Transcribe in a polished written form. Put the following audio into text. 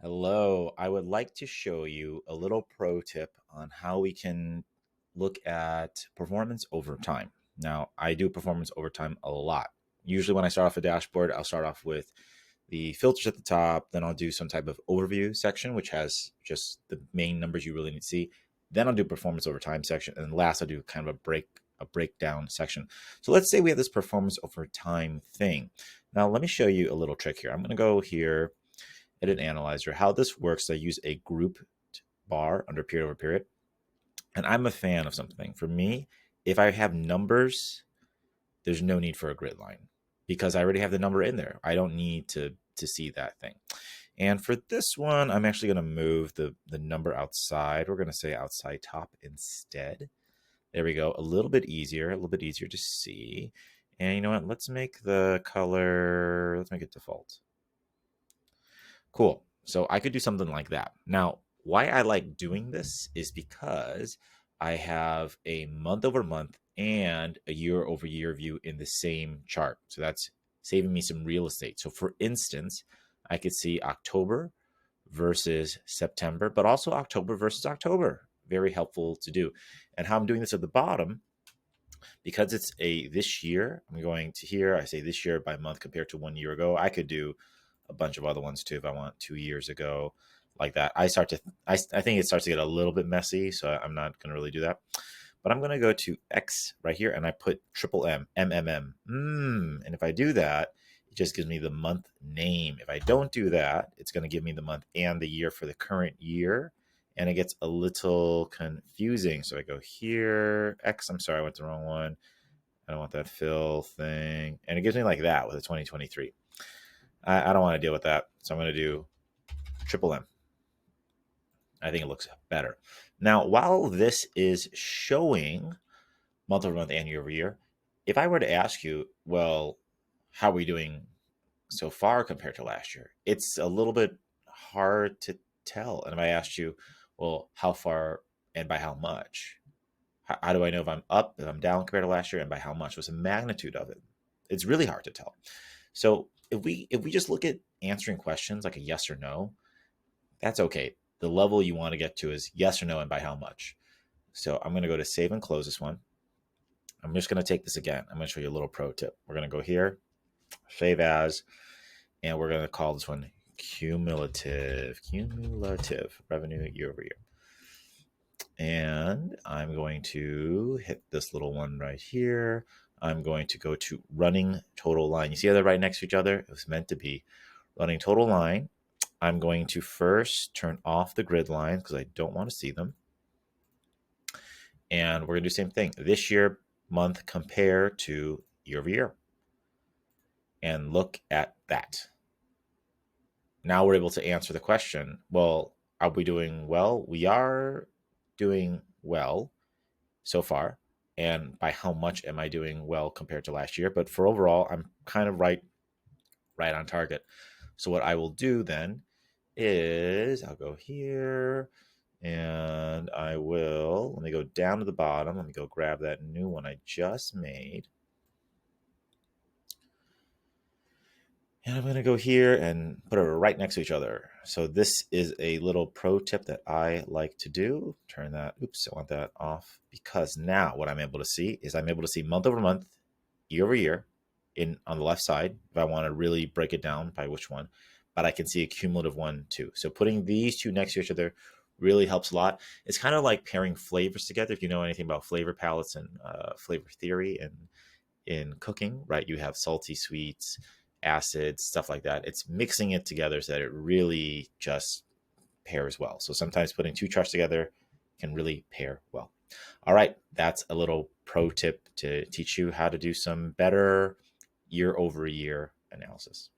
Hello, I would like to show you a little pro tip on how we can look at performance over time. Now, I do performance over time a lot. Usually, when I start off a dashboard, I'll start off with the filters at the top, then I'll do some type of overview section, which has just the main numbers you really need to see. Then I'll do performance over time section, and last I'll do kind of a breakdown section. So let's say we have this performance over time thing. Now, let me show you a little trick here. I'm going to go here, edit analyzer. How this works, I use a group bar under period over period. And I'm a fan of something. For me, if I have numbers, there's no need for a grid line because I already have the number in there. I don't need to see that thing. And for this one, I'm actually going to move the number outside. We're going to say outside top instead. There we go. A little bit easier to see. And you know what? Let's make the color, let's make it default. Cool. So I could do something like that. Now, why I like doing this is because I have a month over month and a year over year view in the same chart. So that's saving me some real estate. So for instance, I could see October versus September, but also October versus October. Very helpful to do. And how I'm doing this at the bottom, because it's a this year, I'm going to here, I say this year by month compared to 1 year ago. I could do a bunch of other ones too if I want 2 years ago, like that. I think it starts to get a little bit messy, so I'm not going to really do that. But I'm going to go to X right here, and I put triple M, MMM. And if I do that, it just gives me the month name. If I don't do that, it's going to give me the month and the year for the current year, and it gets a little confusing. So I go here, X, I'm sorry, I went the wrong one. I don't want that fill thing. And it gives me like that with a 2023. I don't want to deal with that. So I'm going to do triple M. I think it looks better. Now, while this is showing month over month and year over year, if I were to ask you, well, how are we doing so far compared to last year? It's a little bit hard to tell. And if I asked you, well, how far and by how much? How do I know if I'm up, if I'm down compared to last year, and by how much? What's the magnitude of it? It's really hard to tell. So if we just look at answering questions like a yes or no, that's okay. The level you want to get to is yes or no and by how much. So I'm going to go to save and close this one. I'm just going to take this again. I'm going to show you a little pro tip. We're going to go here, save as, and we're going to call this one cumulative revenue year over year. And I'm going to hit this little one right here. I'm going to go to running total line. You see how they're right next to each other? It was meant to be running total line. I'm going to first turn off the grid lines because I don't want to see them. And we're going to do the same thing. This year, month compare to year over year. And look at that. Now we're able to answer the question, well, are we doing well? We are doing well so far. And by how much am I doing well compared to last year? But for overall, I'm kind of right on target. So what I will do then is I'll go here and I will, let me go down to the bottom. Let me go grab that new one I just made. And I'm going to go here and put it right next to each other. So this is a little pro tip that I like to do. Turn that, oops, I want that off, because now what I'm able to see is I'm able to see month over month, year over year on the left side, if I want to really break it down by which one, but I can see a cumulative one too. So putting these two next to each other really helps a lot. It's kind of like pairing flavors together. If you know anything about flavor palettes and flavor theory and in cooking, right? You have salty sweets, acids, stuff like that. It's mixing it together so that it really just pairs well. So sometimes putting two charts together can really pair well. All right, that's a little pro tip to teach you how to do some better year over year analysis.